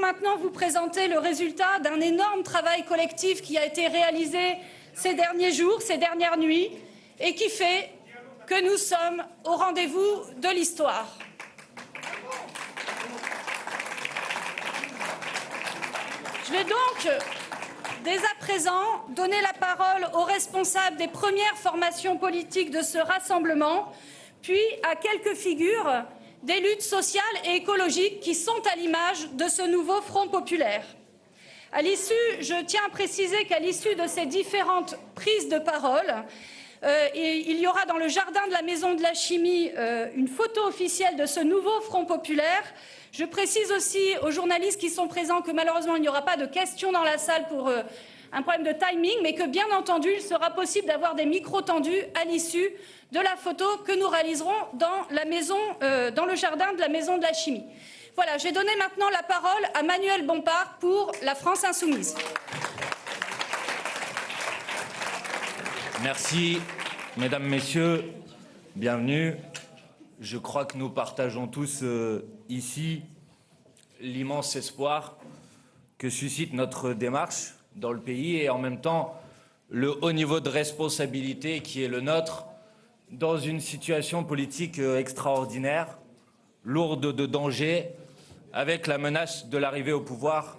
maintenant vous présenter le résultat d'un énorme travail collectif qui a été réalisé ces derniers jours, ces dernières nuits, et qui fait que nous sommes au rendez-vous de l'histoire. Je vais donc, dès à présent, donner la parole aux responsables des premières formations politiques de ce rassemblement, puis à quelques figures des luttes sociales et écologiques qui sont à l'image de ce nouveau Front populaire. À l'issue, je tiens à préciser qu'à l'issue de ces différentes prises de parole, il y aura dans le jardin de la Maison de la Chimie une photo officielle de ce nouveau Front populaire. Je précise aussi aux journalistes qui sont présents que malheureusement il n'y aura pas de questions dans la salle pour un problème de timing, mais que bien entendu il sera possible d'avoir des micros tendus à l'issue de la photo que nous réaliserons dans le jardin de la Maison de la Chimie. Voilà, je vais donner maintenant la parole à Manuel Bompard pour la France Insoumise. Merci, mesdames, messieurs, bienvenue. Je crois que nous partageons tous ici l'immense espoir que suscite notre démarche dans le pays et en même temps le haut niveau de responsabilité qui est le nôtre dans une situation politique extraordinaire, lourde de dangers, avec la menace de l'arrivée au pouvoir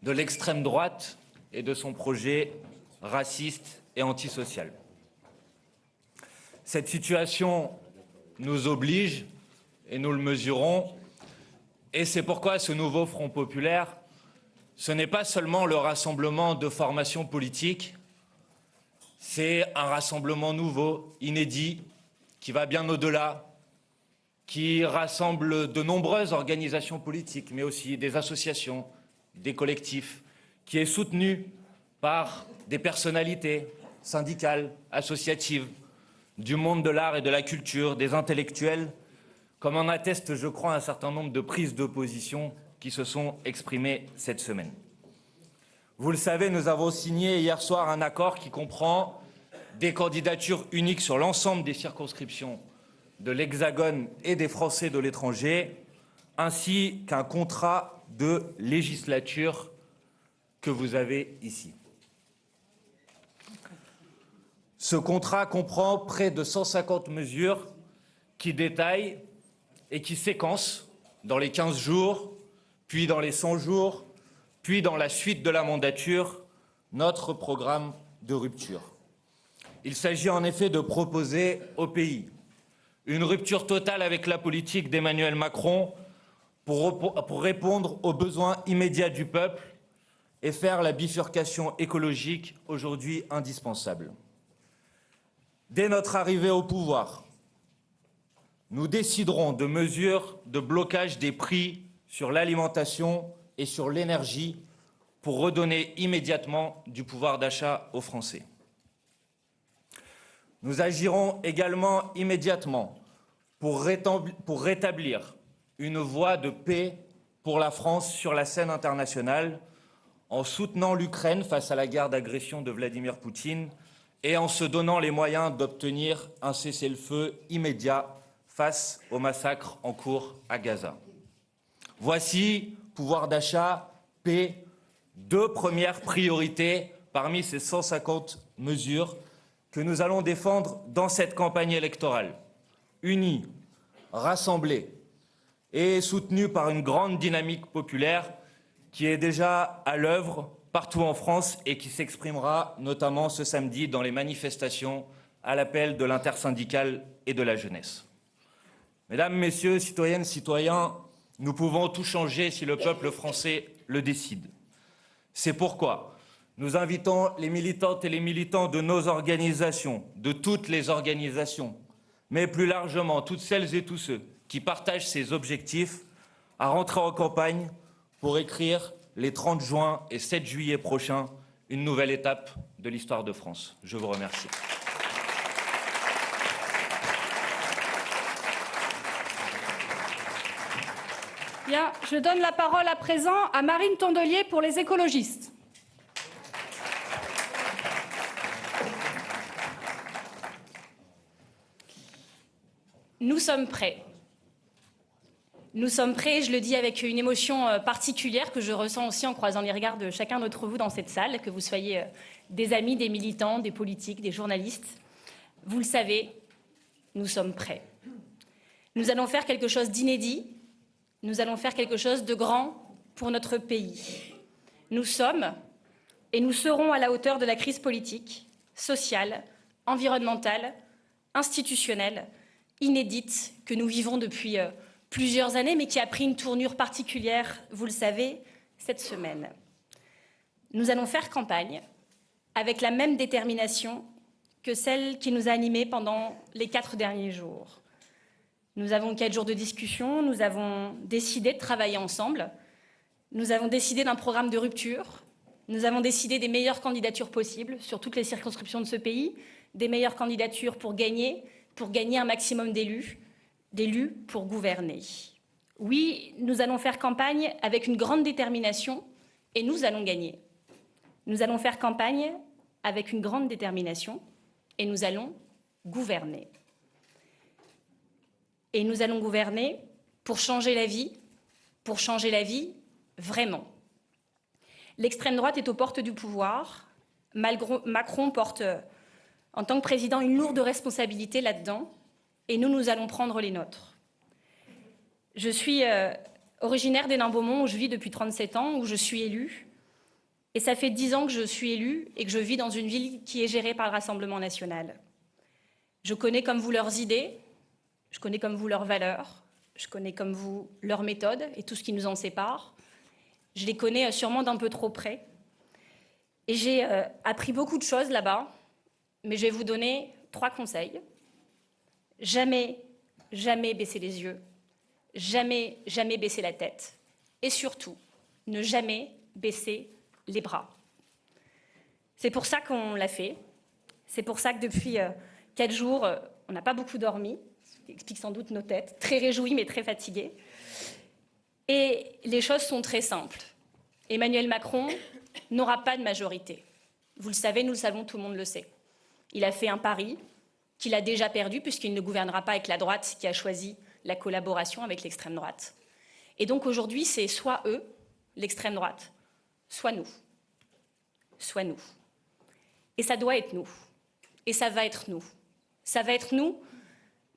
de l'extrême droite et de son projet raciste et antisocial. Cette situation nous oblige, et nous le mesurons, et c'est pourquoi ce nouveau Front populaire, ce n'est pas seulement le rassemblement de formations politiques, c'est un rassemblement nouveau, inédit, qui va bien au-delà, qui rassemble de nombreuses organisations politiques, mais aussi des associations, des collectifs, qui est soutenu par des personnalités syndicales, associatives, du monde de l'art et de la culture, des intellectuels, comme en atteste, je crois, un certain nombre de prises de position qui se sont exprimées cette semaine. Vous le savez, nous avons signé hier soir un accord qui comprend des candidatures uniques sur l'ensemble des circonscriptions de l'Hexagone et des Français de l'étranger, ainsi qu'un contrat de législature que vous avez ici. Ce contrat comprend près de 150 mesures qui détaillent et qui séquencent dans les 15 jours, puis dans les 100 jours, puis dans la suite de la mandature, notre programme de rupture. Il s'agit en effet de proposer au pays une rupture totale avec la politique d'Emmanuel Macron pour répondre aux besoins immédiats du peuple et faire la bifurcation écologique aujourd'hui indispensable. Dès notre arrivée au pouvoir, nous déciderons de mesures de blocage des prix sur l'alimentation et sur l'énergie pour redonner immédiatement du pouvoir d'achat aux Français. Nous agirons également immédiatement pour rétablir une voie de paix pour la France sur la scène internationale en soutenant l'Ukraine face à la guerre d'agression de Vladimir Poutine et en se donnant les moyens d'obtenir un cessez-le-feu immédiat face au massacre en cours à Gaza. Voici, pouvoir d'achat, paix, deux premières priorités parmi ces 150 mesures que nous allons défendre dans cette campagne électorale, unis, rassemblés et soutenus par une grande dynamique populaire qui est déjà à l'œuvre partout en France et qui s'exprimera notamment ce samedi dans les manifestations à l'appel de l'intersyndicale et de la jeunesse. Mesdames, Messieurs, citoyennes, citoyens, nous pouvons tout changer si le peuple français le décide. C'est pourquoi nous invitons les militantes et les militants de nos organisations, de toutes les organisations, mais plus largement toutes celles et tous ceux qui partagent ces objectifs, à rentrer en campagne pour écrire les 30 juin et 7 juillet prochains une nouvelle étape de l'histoire de France. Je vous remercie. Bien, je donne la parole à présent à Marine Tondelier pour les écologistes. Nous sommes prêts. Nous sommes prêts, je le dis avec une émotion particulière que je ressens aussi en croisant les regards de chacun d'entre vous dans cette salle, que vous soyez des amis, des militants, des politiques, des journalistes. Vous le savez, nous sommes prêts. Nous allons faire quelque chose d'inédit, nous allons faire quelque chose de grand pour notre pays. Nous sommes et nous serons à la hauteur de la crise politique, sociale, environnementale, institutionnelle, inédite que nous vivons depuis plusieurs années, mais qui a pris une tournure particulière, vous le savez, cette semaine. Nous allons faire campagne avec la même détermination que celle qui nous a animés pendant les 4 derniers jours. Nous avons 4 jours de discussion, nous avons décidé de travailler ensemble, nous avons décidé d'un programme de rupture, nous avons décidé des meilleures candidatures possibles sur toutes les circonscriptions de ce pays, des meilleures candidatures pour gagner un maximum d'élus pour gouverner. Oui, nous allons faire campagne avec une grande détermination et nous allons gagner. Nous allons faire campagne avec une grande détermination et nous allons gouverner. Et nous allons gouverner pour changer la vie vraiment. L'extrême droite est aux portes du pouvoir. Macron porte, en tant que président, une lourde responsabilité là-dedans. Et nous allons prendre les nôtres. Je suis originaire d'Hénin-Beaumont, où je vis depuis 37 ans, où je suis élue. Et ça fait 10 ans que je suis élue et que je vis dans une ville qui est gérée par le Rassemblement national. Je connais comme vous leurs idées, je connais comme vous leurs valeurs, je connais comme vous leurs méthodes et tout ce qui nous en sépare. Je les connais sûrement d'un peu trop près. Et j'ai appris beaucoup de choses là-bas, mais je vais vous donner 3 conseils. Jamais, jamais baisser les yeux, jamais, jamais baisser la tête. Et surtout, ne jamais baisser les bras. C'est pour ça qu'on l'a fait. C'est pour ça que depuis 4 jours, on n'a pas beaucoup dormi, ce qui explique sans doute nos têtes, très réjouis mais très fatigués. Et les choses sont très simples. Emmanuel Macron n'aura pas de majorité. Vous le savez, nous le savons, tout le monde le sait. Il a fait un pari qu'il a déjà perdu puisqu'il ne gouvernera pas avec la droite qui a choisi la collaboration avec l'extrême droite. Et donc aujourd'hui, c'est soit eux, l'extrême droite, soit nous. Soit nous. Et ça doit être nous. Et ça va être nous. Ça va être nous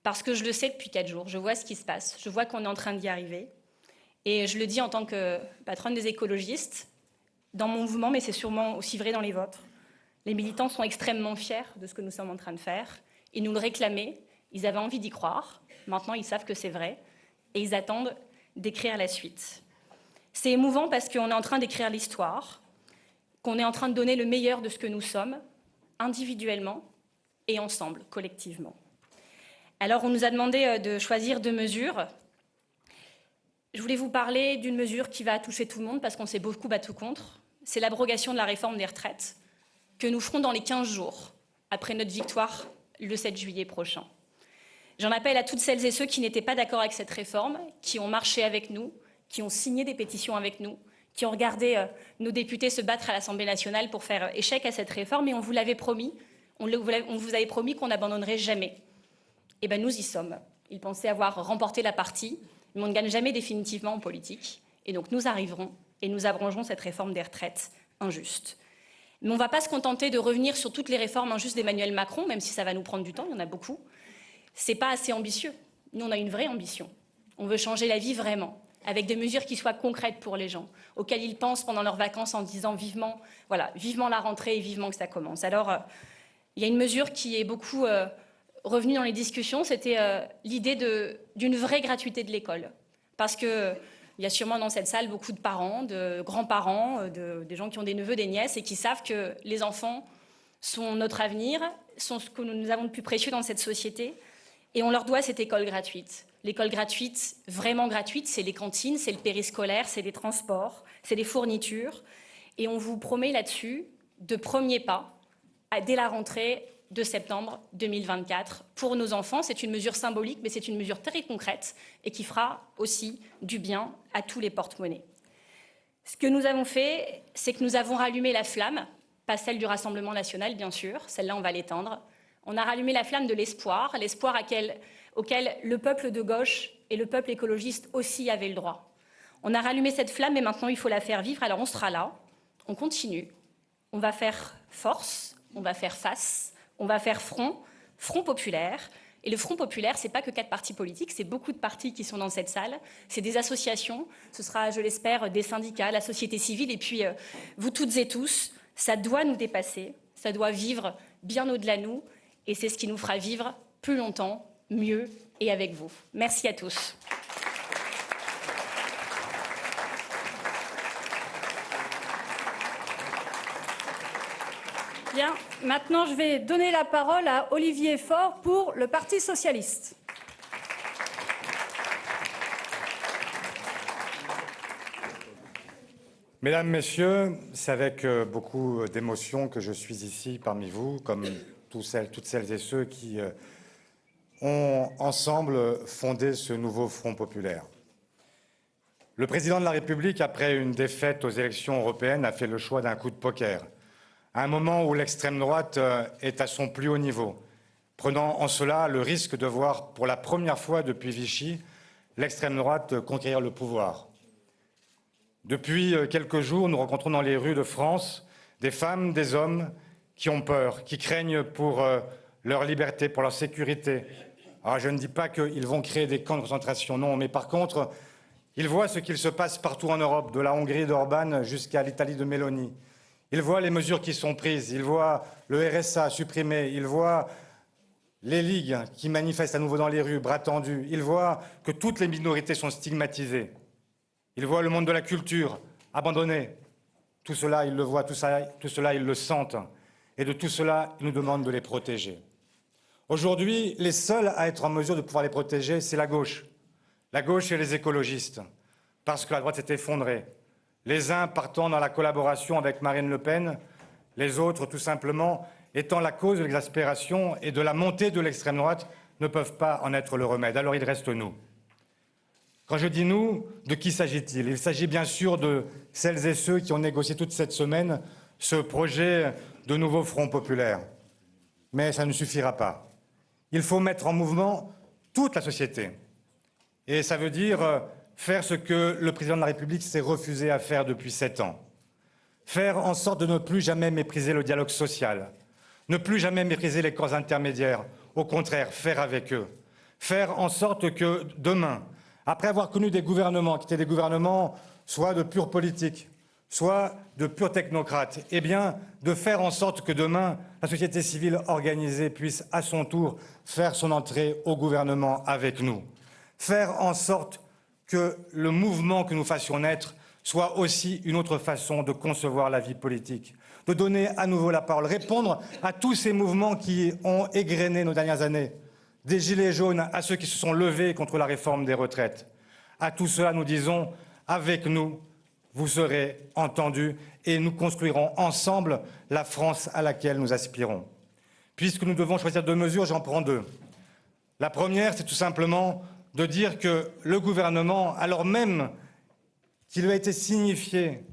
parce que je le sais depuis 4 jours. Je vois ce qui se passe. Je vois qu'on est en train d'y arriver. Et je le dis en tant que patronne des écologistes, dans mon mouvement, mais c'est sûrement aussi vrai dans les vôtres. Les militants sont extrêmement fiers de ce que nous sommes en train de faire. Ils nous le réclamaient. Ils avaient envie d'y croire. Maintenant, ils savent que c'est vrai. Et ils attendent d'écrire la suite. C'est émouvant parce qu'on est en train d'écrire l'histoire, qu'on est en train de donner le meilleur de ce que nous sommes, individuellement et ensemble, collectivement. Alors, on nous a demandé de choisir 2 mesures. Je voulais vous parler d'une mesure qui va toucher tout le monde parce qu'on s'est beaucoup battu contre. C'est l'abrogation de la réforme des retraites que nous ferons dans les 15 jours après notre victoire le 7 juillet prochain. J'en appelle à toutes celles et ceux qui n'étaient pas d'accord avec cette réforme, qui ont marché avec nous, qui ont signé des pétitions avec nous, qui ont regardé nos députés se battre à l'Assemblée nationale pour faire échec à cette réforme, et on vous l'avait promis, on vous avait promis qu'on n'abandonnerait jamais. Eh bien, nous y sommes. Ils pensaient avoir remporté la partie, mais on ne gagne jamais définitivement en politique. Et donc, nous arriverons et nous abrogerons cette réforme des retraites injuste. Mais on ne va pas se contenter de revenir sur toutes les réformes injustes d'Emmanuel Macron, même si ça va nous prendre du temps, il y en a beaucoup. Ce n'est pas assez ambitieux. Nous, on a une vraie ambition. On veut changer la vie vraiment, avec des mesures qui soient concrètes pour les gens, auxquelles ils pensent pendant leurs vacances en disant vivement, voilà, vivement la rentrée et vivement que ça commence. Alors, il y a une mesure qui est beaucoup revenue dans les discussions, c'était l'idée d'une vraie gratuité de l'école. Parce qu'il y a sûrement dans cette salle beaucoup de parents, de grands-parents, des gens qui ont des neveux, des nièces et qui savent que les enfants sont notre avenir, sont ce que nous avons de plus précieux dans cette société. Et on leur doit cette école gratuite. L'école gratuite, vraiment gratuite, c'est les cantines, c'est le périscolaire, c'est les transports, c'est les fournitures. Et on vous promet là-dessus de premiers pas dès la rentrée de septembre 2024 pour nos enfants. C'est une mesure symbolique, mais c'est une mesure très concrète et qui fera aussi du bien à tous les porte-monnaies. Ce que nous avons fait, c'est que nous avons rallumé la flamme, pas celle du Rassemblement national, bien sûr, celle-là, on va l'éteindre. On a rallumé la flamme de l'espoir, l'espoir auquel le peuple de gauche et le peuple écologiste aussi avait le droit. On a rallumé cette flamme et maintenant il faut la faire vivre. Alors on sera là, on continue, on va faire force, on va faire face, on va faire front populaire. Et le Front populaire, ce n'est pas que 4 partis politiques, c'est beaucoup de partis qui sont dans cette salle. C'est des associations, ce sera, je l'espère, des syndicats, la société civile, et puis vous toutes et tous. Ça doit nous dépasser, ça doit vivre bien au-delà de nous, et c'est ce qui nous fera vivre plus longtemps, mieux et avec vous. Merci à tous. Bien, maintenant je vais donner la parole à Olivier Faure pour le Parti socialiste. Mesdames, Messieurs, c'est avec beaucoup d'émotion que je suis ici parmi vous, comme toutes celles et ceux qui ont ensemble fondé ce nouveau Front populaire. Le président de la République, après une défaite aux élections européennes, a fait le choix d'un coup de poker, à un moment où l'extrême droite est à son plus haut niveau, prenant en cela le risque de voir pour la première fois depuis Vichy l'extrême droite conquérir le pouvoir. Depuis quelques jours, nous rencontrons dans les rues de France des femmes, des hommes qui ont peur, qui craignent pour leur liberté, pour leur sécurité. Alors, je ne dis pas qu'ils vont créer des camps de concentration, non, mais par contre, ils voient ce qu'il se passe partout en Europe, de la Hongrie d'Orban jusqu'à l'Italie de Meloni. Ils voient les mesures qui sont prises, ils voient le RSA supprimé, ils voient les ligues qui manifestent à nouveau dans les rues, bras tendus. Ils voient que toutes les minorités sont stigmatisées. Ils voient le monde de la culture abandonné. Tout cela, ils le voient, tout cela, ils le sentent. Et de tout cela, ils nous demandent de les protéger. Aujourd'hui, les seuls à être en mesure de pouvoir les protéger, c'est la gauche. La gauche et les écologistes, parce que la droite s'est effondrée. Les uns partant dans la collaboration avec Marine Le Pen, les autres, tout simplement, étant la cause de l'exaspération et de la montée de l'extrême droite, ne peuvent pas en être le remède. Alors il reste nous. Quand je dis nous, de qui s'agit-il? Il s'agit bien sûr de celles et ceux qui ont négocié toute cette semaine ce projet de nouveau Front populaire. Mais ça ne suffira pas. Il faut mettre en mouvement toute la société. Et ça veut dire faire ce que le président de la République s'est refusé à faire depuis 7 ans. Faire en sorte de ne plus jamais mépriser le dialogue social, ne plus jamais mépriser les corps intermédiaires, au contraire, faire avec eux. Faire en sorte que demain, après avoir connu des gouvernements qui étaient des gouvernements soit de pure politique, soit de purs technocrates, eh bien, de faire en sorte que demain, la société civile organisée puisse à son tour faire son entrée au gouvernement avec nous. Faire en sorte que le mouvement que nous fassions naître soit aussi une autre façon de concevoir la vie politique, de donner à nouveau la parole, répondre à tous ces mouvements qui ont égrené nos dernières années, des gilets jaunes à ceux qui se sont levés contre la réforme des retraites. À tout cela, nous disons, avec nous, vous serez entendus et nous construirons ensemble la France à laquelle nous aspirons. Puisque nous devons choisir 2 mesures, j'en prends 2. La première, c'est tout simplement de dire que le gouvernement, alors même qu'il lui a été signifié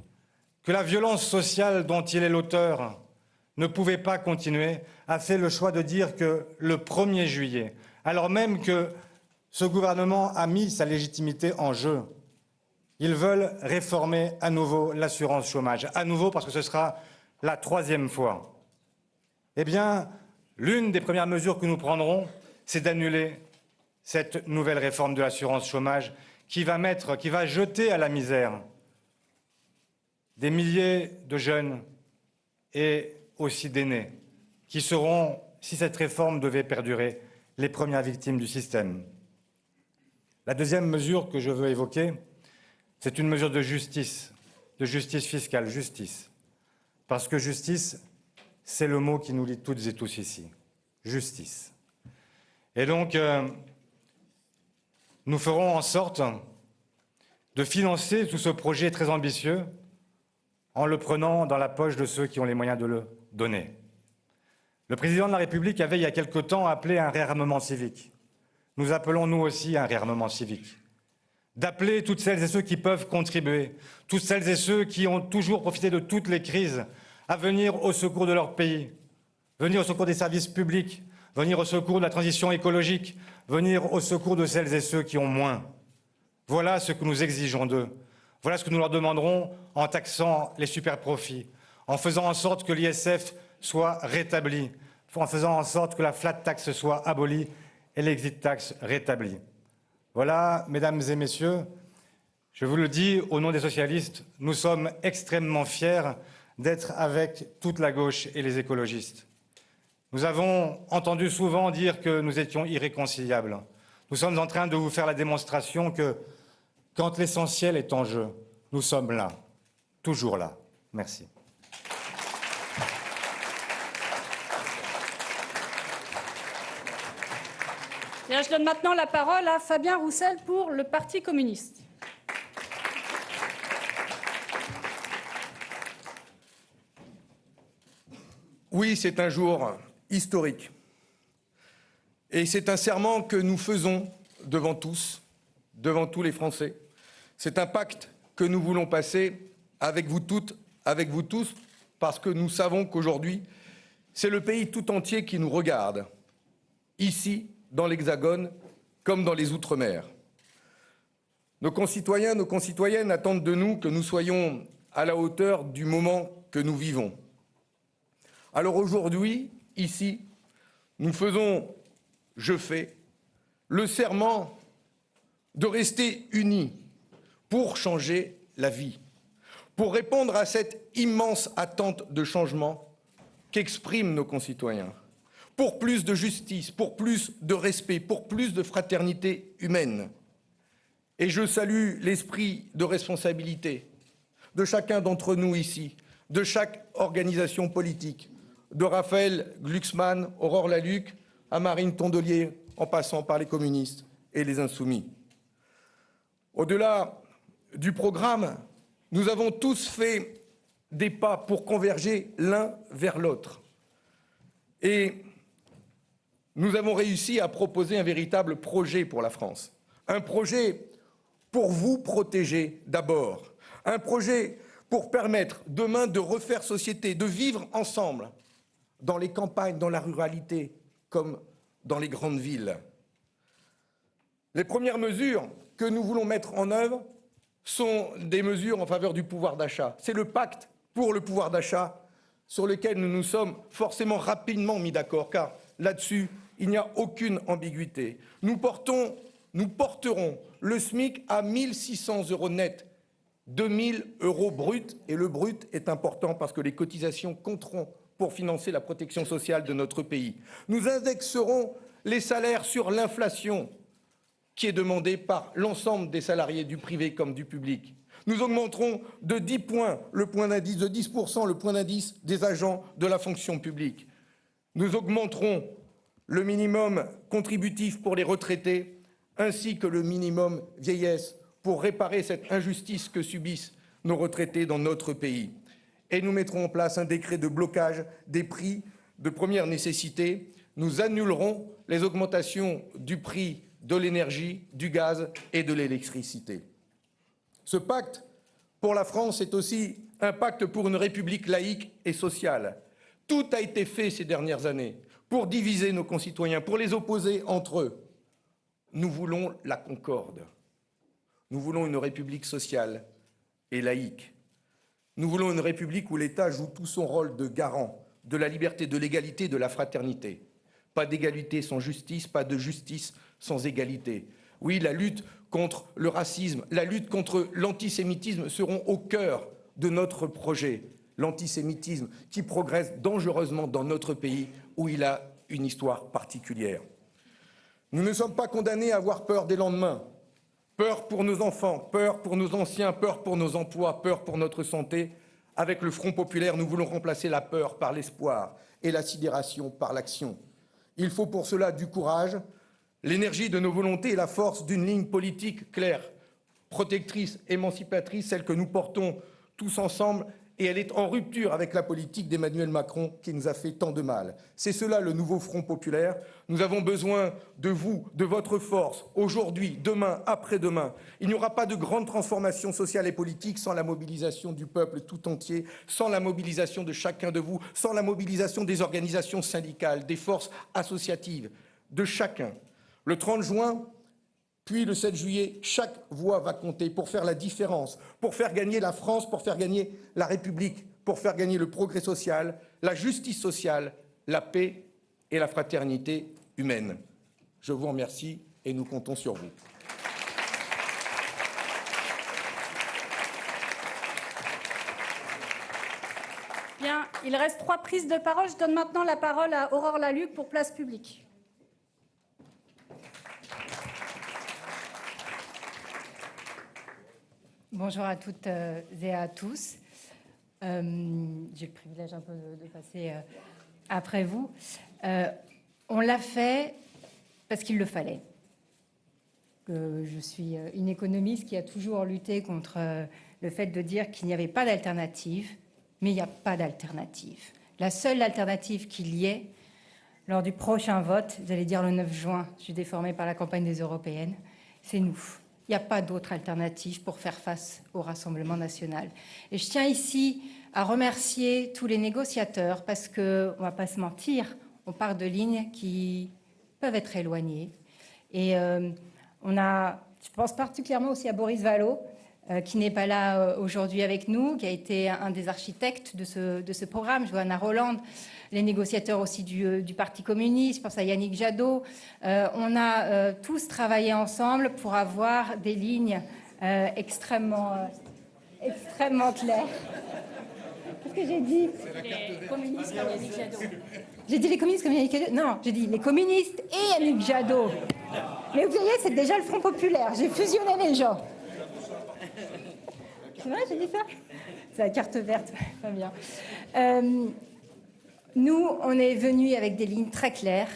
que la violence sociale dont il est l'auteur ne pouvait pas continuer, a fait le choix de dire que le 1er juillet, alors même que ce gouvernement a mis sa légitimité en jeu, ils veulent réformer à nouveau l'assurance chômage, à nouveau parce que ce sera la 3e fois. Eh bien, l'une des premières mesures que nous prendrons, c'est d'annuler cette nouvelle réforme de l'assurance chômage qui va jeter à la misère des milliers de jeunes et aussi d'aînés qui seront, si cette réforme devait perdurer, les premières victimes du système. La deuxième mesure que je veux évoquer, c'est une mesure de justice fiscale, justice. Parce que justice, c'est le mot qui nous lie toutes et tous ici. Justice. Et donc, nous ferons en sorte de financer tout ce projet très ambitieux en le prenant dans la poche de ceux qui ont les moyens de le donner. Le président de la République avait il y a quelque temps appelé à un réarmement civique. Nous appelons nous aussi à un réarmement civique. D'appeler toutes celles et ceux qui peuvent contribuer, toutes celles et ceux qui ont toujours profité de toutes les crises, à venir au secours de leur pays, venir au secours des services publics, venir au secours de la transition écologique, venir au secours de celles et ceux qui ont moins. Voilà ce que nous exigeons d'eux. Voilà ce que nous leur demanderons en taxant les superprofits, en faisant en sorte que l'ISF soit rétabli, en faisant en sorte que la flat tax soit abolie et l'exit tax rétablie. Voilà, mesdames et messieurs, je vous le dis au nom des socialistes, nous sommes extrêmement fiers d'être avec toute la gauche et les écologistes. Nous avons entendu souvent dire que nous étions irréconciliables. Nous sommes en train de vous faire la démonstration que, quand l'essentiel est en jeu, nous sommes là, toujours là. Merci. Bien, je donne maintenant la parole à Fabien Roussel pour le Parti communiste. Oui, c'est un jour historique. Et c'est un serment que nous faisons devant tous les Français. C'est un pacte que nous voulons passer avec vous toutes, avec vous tous, parce que nous savons qu'aujourd'hui, c'est le pays tout entier qui nous regarde, ici, dans l'Hexagone, comme dans les Outre-mer. Nos concitoyens, nos concitoyennes attendent de nous que nous soyons à la hauteur du moment que nous vivons. Alors aujourd'hui, ici, nous faisons, je fais, le serment de rester unis pour changer la vie, pour répondre à cette immense attente de changement qu'expriment nos concitoyens, pour plus de justice, pour plus de respect, pour plus de fraternité humaine. Et je salue l'esprit de responsabilité de chacun d'entre nous ici, de chaque organisation politique, de Raphaël Glucksmann, Aurore Lalucq, à Marine Tondelier, en passant par les communistes et les insoumis. Au-delà du programme, nous avons tous fait des pas pour converger l'un vers l'autre. Et nous avons réussi à proposer un véritable projet pour la France. Un projet pour vous protéger d'abord. Un projet pour permettre demain de refaire société, de vivre ensemble dans les campagnes, dans la ruralité, comme dans les grandes villes. Les premières mesures que nous voulons mettre en œuvre sont des mesures en faveur du pouvoir d'achat. C'est le pacte pour le pouvoir d'achat sur lequel nous nous sommes forcément rapidement mis d'accord, car là-dessus, il n'y a aucune ambiguïté. Nous porterons le SMIC à 1 600 € net, 2 000 € brut, et le brut est important parce que les cotisations compteront pour financer la protection sociale de notre pays. Nous indexerons les salaires sur l'inflation qui est demandée par l'ensemble des salariés du privé comme du public. Nous augmenterons de 10 points le point d'indice, de 10% le point d'indice des agents de la fonction publique. Nous augmenterons le minimum contributif pour les retraités ainsi que le minimum vieillesse pour réparer cette injustice que subissent nos retraités dans notre pays. Et nous mettrons en place un décret de blocage des prix de première nécessité. Nous annulerons les augmentations du prix de l'énergie, du gaz et de l'électricité. Ce pacte pour la France est aussi un pacte pour une République laïque et sociale. Tout a été fait ces dernières années pour diviser nos concitoyens, pour les opposer entre eux. Nous voulons la concorde. Nous voulons une République sociale et laïque. Nous voulons une République où l'État joue tout son rôle de garant de la liberté, de l'égalité, de la fraternité. Pas d'égalité sans justice, pas de justice sans égalité. Oui, la lutte contre le racisme, la lutte contre l'antisémitisme seront au cœur de notre projet. L'antisémitisme qui progresse dangereusement dans notre pays où il a une histoire particulière. Nous ne sommes pas condamnés à avoir peur des lendemains. Peur pour nos enfants, peur pour nos anciens, peur pour nos emplois, peur pour notre santé. Avec le Front populaire, nous voulons remplacer la peur par l'espoir et la sidération par l'action. Il faut pour cela du courage, l'énergie de nos volontés et la force d'une ligne politique claire, protectrice, émancipatrice, celle que nous portons tous ensemble, et elle est en rupture avec la politique d'Emmanuel Macron qui nous a fait tant de mal. C'est cela le nouveau Front populaire. Nous avons besoin de vous, de votre force, aujourd'hui, demain, après-demain. Il n'y aura pas de grande transformation sociale et politique sans la mobilisation du peuple tout entier, sans la mobilisation de chacun de vous, sans la mobilisation des organisations syndicales, des forces associatives, de chacun. Le 30 juin, puis le 7 juillet, chaque voix va compter pour faire la différence, pour faire gagner la France, pour faire gagner la République, pour faire gagner le progrès social, la justice sociale, la paix et la fraternité humaine. Je vous remercie et nous comptons sur vous. Bien, il reste 3 prises de parole. Je donne maintenant la parole à Aurore Lalucq pour Place Publique. Bonjour à toutes et à tous. J'ai le privilège un peu de passer après vous. On l'a fait parce qu'il le fallait. Je suis une économiste qui a toujours lutté contre le fait de dire qu'il n'y avait pas d'alternative, mais il n'y a pas d'alternative. La seule alternative qu'il y ait, lors du prochain vote, j'allais dire le 9 juin, je suis déformée par la campagne des européennes, c'est nous. Il n'y a pas d'autre alternative pour faire face au Rassemblement national. Et je tiens ici à remercier tous les négociateurs parce qu'on ne va pas se mentir, on part de lignes qui peuvent être éloignées. Et je pense particulièrement aussi à Boris Vallaud, qui n'est pas là aujourd'hui avec nous, qui a été un des architectes de ce programme, Johanna Rolland, les négociateurs aussi du Parti communiste, je pense à Yannick Jadot. On a tous travaillé ensemble pour avoir des lignes extrêmement claires. Qu'est-ce que j'ai dit? Les communistes comme Yannick Jadot. J'ai dit les communistes comme Yannick Jadot? Non, j'ai dit les communistes et Yannick Jadot. Mais vous voyez, c'est déjà le Front populaire. J'ai fusionné les gens. C'est vrai, j'ai dit ça? C'est la carte verte, pas bien. Nous, on est venus avec des lignes très claires,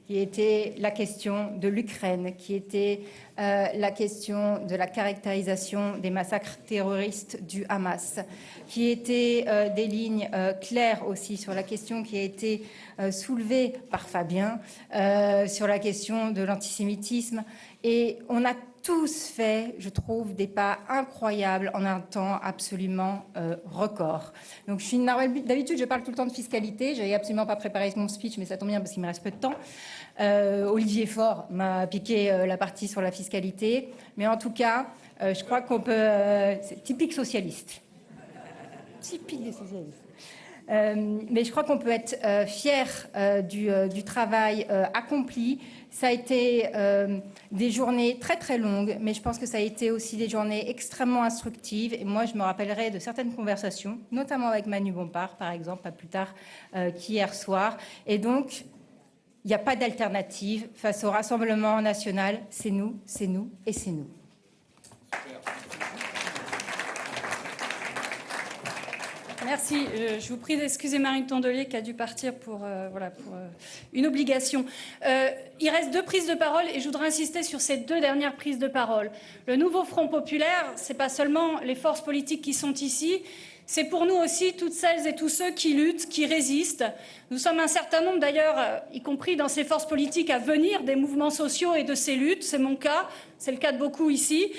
qui étaient la question de l'Ukraine, qui était la question de la caractérisation des massacres terroristes du Hamas, qui étaient des lignes claires aussi sur la question qui a été soulevée par Fabien, sur la question de l'antisémitisme. Et on a tous fait, je trouve, des pas incroyables en un temps absolument record. Donc, d'habitude, je parle tout le temps de fiscalité. Je n'avais absolument pas préparé mon speech, mais ça tombe bien parce qu'il me reste peu de temps. Olivier Faure m'a piqué la partie sur la fiscalité. Mais en tout cas, je crois qu'on peut... c'est typique socialiste. Typique des socialistes. Mais je crois qu'on peut être fier du travail accompli. Ça a été des journées très très longues, mais je pense que ça a été aussi des journées extrêmement instructives. Et moi, je me rappellerai de certaines conversations, notamment avec Manu Bompard, par exemple, pas plus tard qu'hier soir. Et donc, il n'y a pas d'alternative face au Rassemblement national. C'est nous et c'est nous. Merci. Je vous prie d'excuser Marine Tondelier qui a dû partir pour une obligation. Il reste 2 prises de parole et je voudrais insister sur ces 2 dernières prises de parole. Le nouveau Front populaire, ce n'est pas seulement les forces politiques qui sont ici, c'est pour nous aussi toutes celles et tous ceux qui luttent, qui résistent. Nous sommes un certain nombre d'ailleurs, y compris dans ces forces politiques, à venir des mouvements sociaux et de ces luttes. C'est mon cas, c'est le cas de beaucoup ici.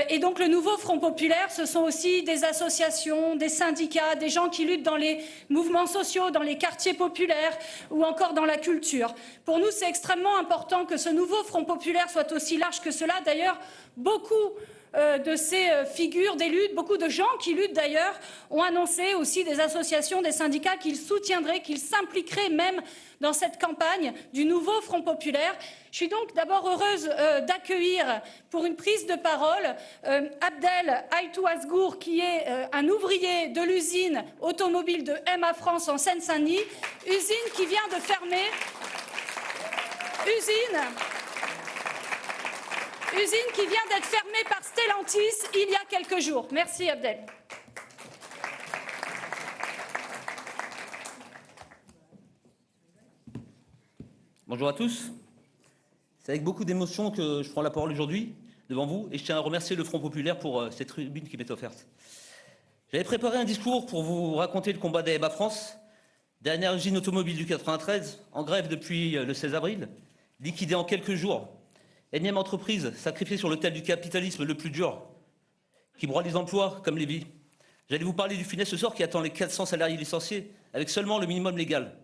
Et donc le nouveau Front populaire, ce sont aussi des associations, des syndicats, des gens qui luttent dans les mouvements sociaux, dans les quartiers populaires ou encore dans la culture. Pour nous, c'est extrêmement important que ce nouveau Front populaire soit aussi large que cela. D'ailleurs, beaucoup de ces figures des luttes, beaucoup de gens qui luttent d'ailleurs, ont annoncé aussi des associations, des syndicats qu'ils soutiendraient, qu'ils s'impliqueraient même dans cette campagne du nouveau Front populaire. Je suis donc d'abord heureuse d'accueillir pour une prise de parole Abdel Aïtou Asgour, qui est un ouvrier de l'usine automobile de MA France en Seine-Saint-Denis, usine qui vient de fermer, usine qui vient d'être fermée par Stellantis il y a quelques jours. Merci Abdel. Bonjour à tous. C'est avec beaucoup d'émotion que je prends la parole aujourd'hui devant vous et je tiens à remercier le Front populaire pour cette tribune qui m'est offerte. J'avais préparé un discours pour vous raconter le combat des MA France, dernière usine automobile du 93, en grève depuis le 16 avril, liquidée en quelques jours. Énième entreprise sacrifiée sur l'autel du capitalisme le plus dur, qui broie les emplois comme les vies. J'allais vous parler du funeste sort qui attend les 400 salariés licenciés avec seulement le minimum légal.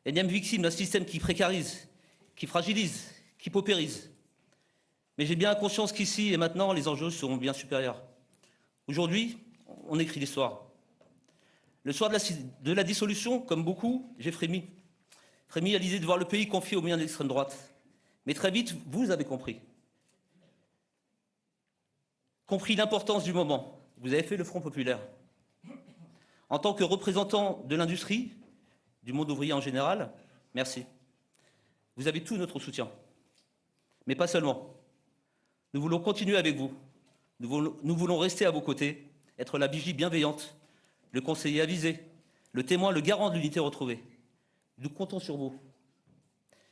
Énième victime d'un système qui précarise, qui fragilise, qui paupérise. Mais j'ai bien conscience qu'ici et maintenant, les enjeux seront bien supérieurs. Aujourd'hui, on écrit l'histoire. Le soir de la dissolution, comme beaucoup, j'ai frémi. Frémi à l'idée de voir le pays confié aux moyens de l'extrême droite. Mais très vite, vous avez compris. Compris l'importance du moment. Vous avez fait le Front populaire. En tant que représentant de l'industrie, du monde ouvrier en général, merci. Vous avez tout notre soutien. Mais pas seulement. Nous voulons continuer avec vous. Nous voulons rester à vos côtés, être la vigie bienveillante, le conseiller avisé, le témoin, le garant de l'unité retrouvée. Nous comptons sur vous.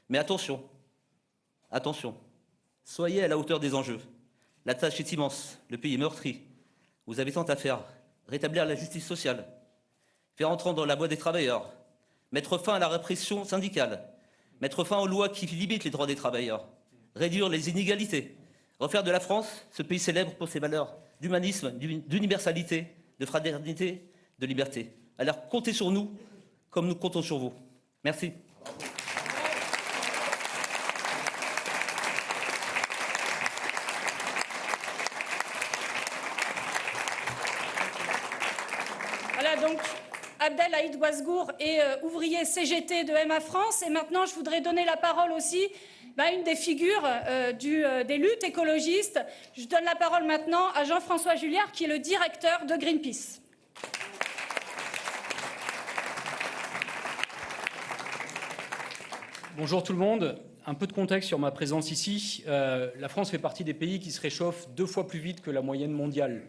Mais attention, attention, soyez à la hauteur des enjeux. La tâche est immense, le pays est meurtri. Vous avez tant à faire. Rétablir la justice sociale, faire entendre la voix des travailleurs, mettre fin à la répression syndicale, mettre fin aux lois qui limitent les droits des travailleurs, réduire les inégalités, refaire de la France ce pays célèbre pour ses valeurs d'humanisme, d'universalité, de fraternité, de liberté. Alors comptez sur nous comme nous comptons sur vous. Merci. Voilà donc Abdelhaïd Ouazgour est ouvrier CGT de MA France. Et maintenant, je voudrais donner la parole aussi à une des figures des luttes écologistes. Je donne la parole maintenant à Jean-François Julliard, qui est le directeur de Greenpeace. Bonjour tout le monde. Un peu de contexte sur ma présence ici. La France fait partie des pays qui se réchauffent 2 fois plus vite que la moyenne mondiale.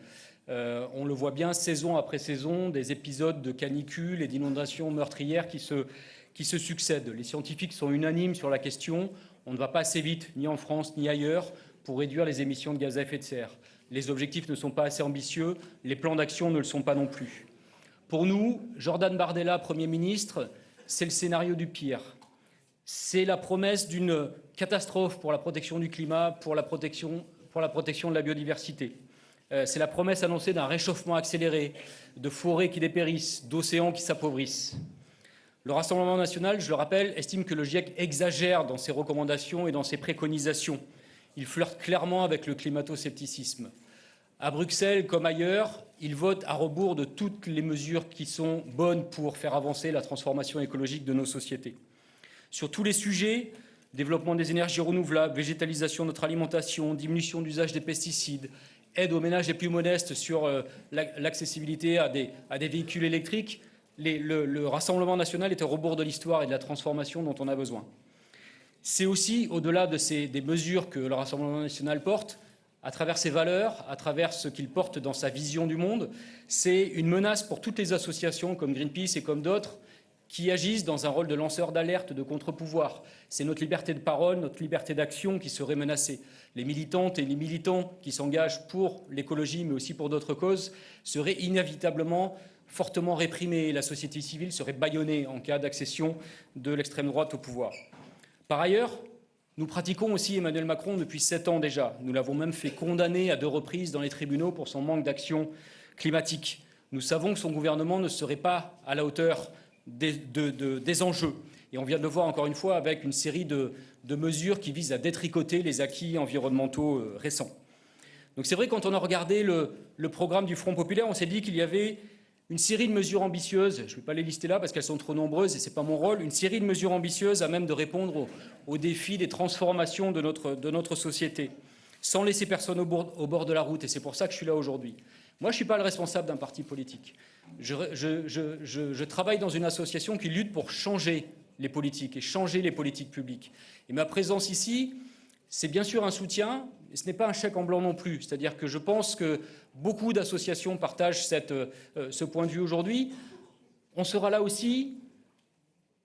On le voit bien saison après saison, des épisodes de canicule et d'inondations meurtrières qui se succèdent. Les scientifiques sont unanimes sur la question. On ne va pas assez vite, ni en France ni ailleurs, pour réduire les émissions de gaz à effet de serre. Les objectifs ne sont pas assez ambitieux, les plans d'action ne le sont pas non plus. Pour nous, Jordan Bardella, Premier ministre, c'est le scénario du pire. C'est la promesse d'une catastrophe pour la protection du climat, pour la protection de la biodiversité. C'est la promesse annoncée d'un réchauffement accéléré, de forêts qui dépérissent, d'océans qui s'appauvrissent. Le Rassemblement national, je le rappelle, estime que le GIEC exagère dans ses recommandations et dans ses préconisations. Il flirte clairement avec le climato-scepticisme. À Bruxelles comme ailleurs, il vote à rebours de toutes les mesures qui sont bonnes pour faire avancer la transformation écologique de nos sociétés. Sur tous les sujets, développement des énergies renouvelables, végétalisation de notre alimentation, diminution d'usage des pesticides, aide aux ménages les plus modestes sur l'accessibilité à des véhicules électriques, le Rassemblement national est au rebours de l'histoire et de la transformation dont on a besoin. C'est aussi, au-delà des mesures que le Rassemblement national porte, à travers ses valeurs, à travers ce qu'il porte dans sa vision du monde, c'est une menace pour toutes les associations comme Greenpeace et comme d'autres qui agissent dans un rôle de lanceur d'alerte, de contre-pouvoir. C'est notre liberté de parole, notre liberté d'action qui serait menacée. Les militantes et les militants qui s'engagent pour l'écologie, mais aussi pour d'autres causes, seraient inévitablement fortement réprimés. La société civile serait bâillonnée en cas d'accession de l'extrême droite au pouvoir. Par ailleurs, nous pratiquons aussi Emmanuel Macron depuis 7 ans déjà. Nous l'avons même fait condamner à 2 reprises dans les tribunaux pour son manque d'action climatique. Nous savons que son gouvernement ne serait pas à la hauteur des enjeux. Et on vient de le voir encore une fois avec une série de mesures qui visent à détricoter les acquis environnementaux récents. Donc c'est vrai, quand on a regardé le programme du Front populaire, on s'est dit qu'il y avait une série de mesures ambitieuses, je ne vais pas les lister là parce qu'elles sont trop nombreuses et ce n'est pas mon rôle, une série de mesures ambitieuses à même de répondre aux défis des transformations de notre société, sans laisser personne au bord de la route. Et c'est pour ça que je suis là aujourd'hui. Moi, je ne suis pas le responsable d'un parti politique. Je travaille dans une association qui lutte pour changer les politiques et changer les politiques publiques. Et ma présence ici, c'est bien sûr un soutien, mais ce n'est pas un chèque en blanc non plus. C'est-à-dire que je pense que beaucoup d'associations partagent ce point de vue aujourd'hui. On sera là aussi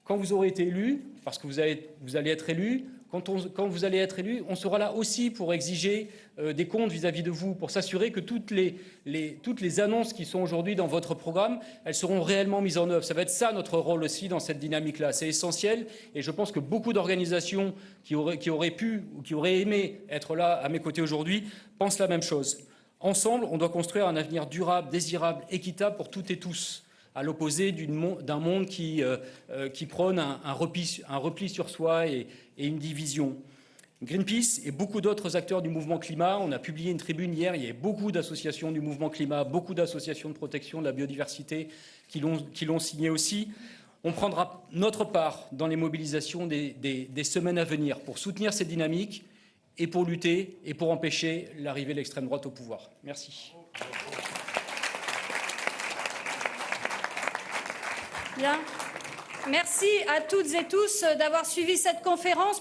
quand vous aurez été élu, parce que vous allez être élu. Quand vous allez être élu, on sera là aussi pour exiger des comptes vis-à-vis de vous, pour s'assurer que toutes les annonces qui sont aujourd'hui dans votre programme, elles seront réellement mises en œuvre. Ça va être ça notre rôle aussi dans cette dynamique-là. C'est essentiel et je pense que beaucoup d'organisations qui auraient pu ou qui auraient aimé être là à mes côtés aujourd'hui pensent la même chose. Ensemble, on doit construire un avenir durable, désirable, équitable pour toutes et tous, à l'opposé d'un monde qui prône un repli sur soi et une division. Greenpeace et beaucoup d'autres acteurs du mouvement climat. On a publié une tribune hier, il y avait beaucoup d'associations du mouvement climat, beaucoup d'associations de protection de la biodiversité qui l'ont signé aussi. On prendra notre part dans les mobilisations des semaines à venir pour soutenir cette dynamique et pour lutter et pour empêcher l'arrivée de l'extrême droite au pouvoir. Merci. Bien. Merci à toutes et tous d'avoir suivi cette conférence.